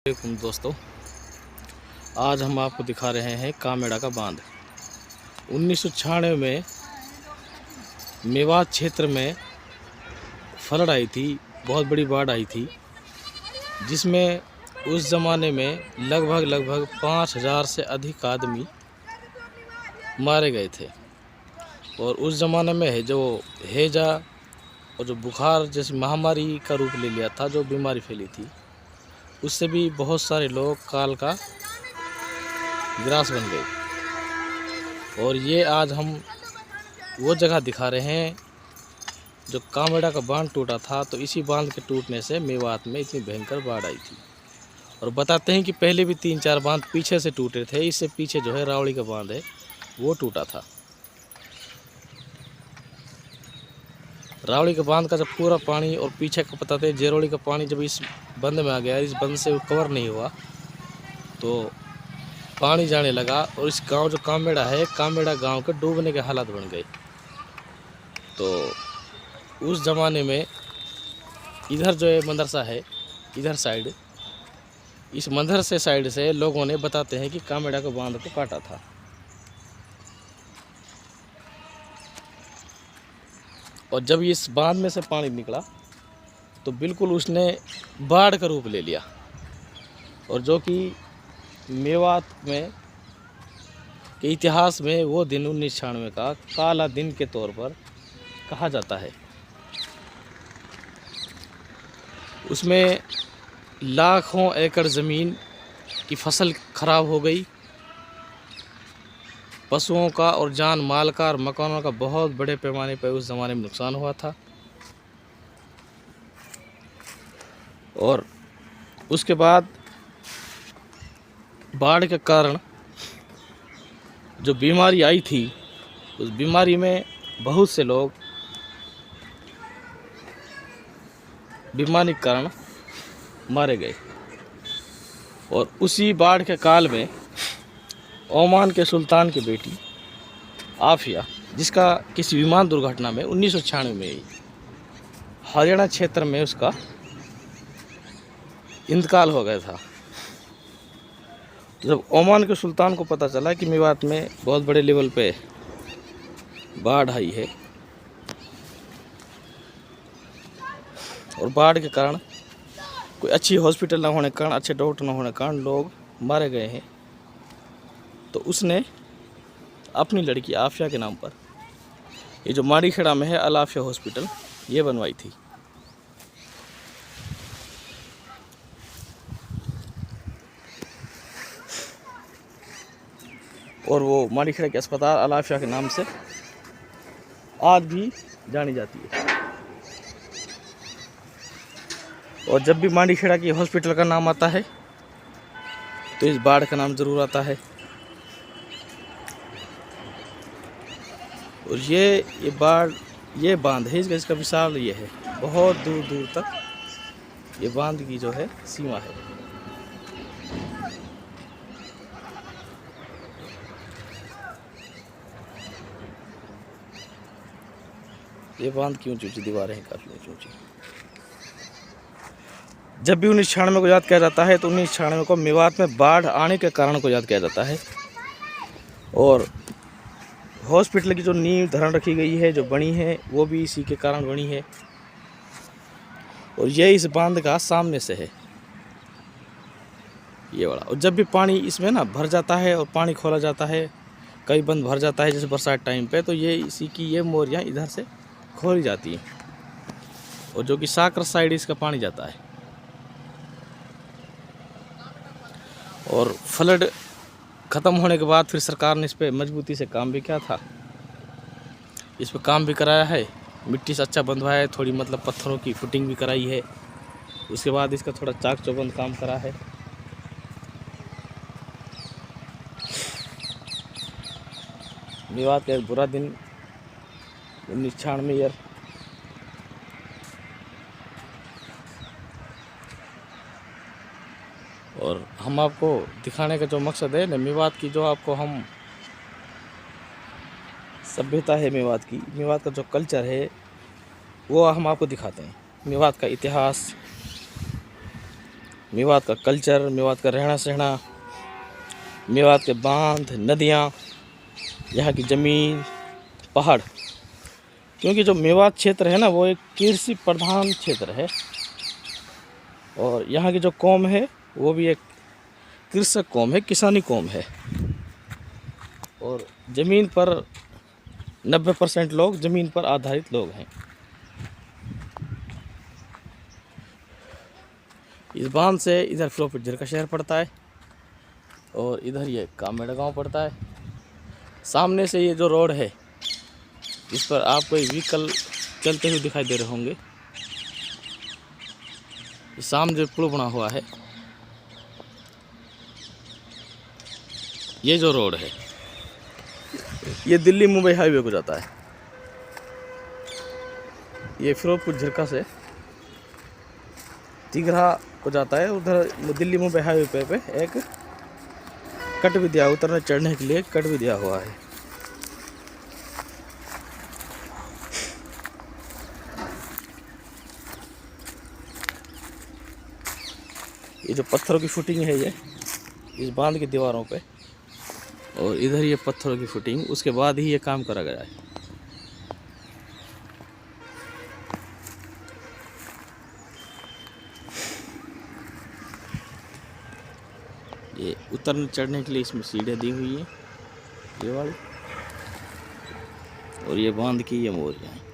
वालेकुम दोस्तों, आज हम आपको दिखा रहे हैं कामेड़ा का बांध। 1996 में मेवात क्षेत्र में फ्लड आई थी, बहुत बड़ी बाढ़ आई थी, जिसमें उस ज़माने में लगभग 5000 से अधिक आदमी मारे गए थे। और उस ज़माने में जो हैजा और जो बुखार जैसी महामारी का रूप ले लिया था, जो बीमारी फैली थी, उससे भी बहुत सारे लोग काल का ग्रास बन गए। और ये आज हम वो जगह दिखा रहे हैं जो कामेड़ा का बांध टूटा था। तो इसी बांध के टूटने से मेवात में इतनी भयंकर बाढ़ आई थी। और बताते हैं कि पहले भी 3-4 बांध पीछे से टूटे थे। इससे पीछे जो है रावड़ी का बांध है, वो टूटा था। रावड़ी के बांध का जब पूरा पानी और पीछे का बताते हैं जेरोड़ी का पानी जब इस बंद में आ गया, इस बंद से कवर नहीं हुआ, तो पानी जाने लगा और इस गांव जो कामेड़ा है, कामेड़ा गांव के डूबने के हालात बन गए। तो उस ज़माने में इधर जो है मदरसा है, इधर साइड, इस मदरसे साइड से लोगों ने बताते हैं कि कामेड़ा के बांध को काटा था। और जब इस बांध में से पानी निकला तो बिल्कुल उसने बाढ़ का रूप ले लिया, और जो कि मेवात में के इतिहास में वो दिन 1996 का काला दिन के तौर पर कहा जाता है। उसमें लाखों एकड़ ज़मीन की फसल खराब हो गई, पशुओं का और जान माल का और मकानों का बहुत बड़े पैमाने पर उस ज़माने में नुकसान हुआ था। और उसके बाद बाढ़ के कारण जो बीमारी आई थी, उस बीमारी में बहुत से लोग बीमारी के कारण मारे गए। और उसी बाढ़ के काल में ओमान के सुल्तान की बेटी आफिया, जिसका किसी विमान दुर्घटना में 1996 में ही हरियाणा क्षेत्र में उसका इंतकाल हो गया था। जब ओमान के सुल्तान को पता चला कि मेवात में बहुत बड़े लेवल पे बाढ़ आई है और बाढ़ के कारण कोई अच्छी हॉस्पिटल ना होने के कारण, अच्छे डॉक्टर ना होने के कारण लोग मारे गए हैं, तो उसने अपनी लड़की आफिया के नाम पर ये जो माड़ीखेड़ा में है अल आफिया हॉस्पिटल, ये बनवाई थी। और वो माड़ीखेड़ा के अस्पताल अल आफिया के नाम से आज भी जानी जाती है। और जब भी माड़ीखेड़ा की हॉस्पिटल का नाम आता है तो इस बाढ़ का नाम ज़रूर आता है। और ये बाढ़, ये बांध है, इसका विशाल ये है, बहुत दूर दूर तक ये बांध की जो है सीमा है। ये बांध की ऊंची ऊंची दीवारें हैं, काफ़ी ऊंची ऊंची। जब भी 1996 को याद किया जाता है तो 1996 को मेवात में बाढ़ आने के कारण को याद किया जाता है। और हॉस्पिटल की जो नींव धरण रखी गई है, जो बनी है, वो भी इसी के कारण बनी है। और ये इस बांध का सामने से है, ये वाला। और जब भी पानी इसमें ना भर जाता है और पानी खोला जाता है, कई बंद भर जाता है जैसे बरसात टाइम पे, तो ये इसी की ये मोरियाँ इधर से खोली जाती हैं, और जो कि साकर साइड इसका पानी जाता है। और फ्लड ख़त्म होने के बाद फिर सरकार ने इस पर मजबूती से काम भी किया था, इस पर काम भी कराया है, मिट्टी से अच्छा बंधवाया है, थोड़ी मतलब पत्थरों की फुटिंग भी कराई है। उसके बाद इसका थोड़ा चाक चौबंद काम करा है। मेवात का एक बुरा दिन 1996 ईयर। और हम आपको दिखाने का जो मकसद है ना, मेवात की जो आपको हम सभ्यता है, मेवात की, मेवात का जो कल्चर है, वो हम आपको दिखाते हैं। मेवात का इतिहास, मेवात का कल्चर, मेवात का रहना सहना, मेवात के बांध, नदियाँ, यहाँ की ज़मीन, पहाड़। क्योंकि जो मेवात क्षेत्र है ना वो एक कृषि प्रधान क्षेत्र है और यहाँ की जो कौम है वो भी एक कृषक कौम है, किसानी कौम है और ज़मीन पर 90% लोग ज़मीन पर आधारित लोग हैं। इस बांध से इधर फिरोजपुर झिरका शहर पड़ता है और इधर ये कामेड़ा गांव पड़ता है। सामने से ये जो रोड है इस पर आपको एक व्हीकल चलते हुए दिखाई दे रहे होंगे। सामने जो पुल बना हुआ है, ये जो रोड है ये दिल्ली मुंबई हाईवे को जाता है। ये फिरोजपुर झिरका से तिघरा को जाता है। उधर दिल्ली मुंबई हाईवे पे एक कट भी दिया, उतरने चढ़ने के लिए कट भी दिया हुआ है। ये जो पत्थरों की फुटिंग है ये इस बांध की दीवारों पे और इधर ये पत्थरों की फुटिंग, उसके बाद ही ये काम करा गया है। ये उतरने चढ़ने के लिए इसमें सीढ़ियाँ दी हुई हैं, ये वाली, और ये बांध की ये मोरियाँ हैं।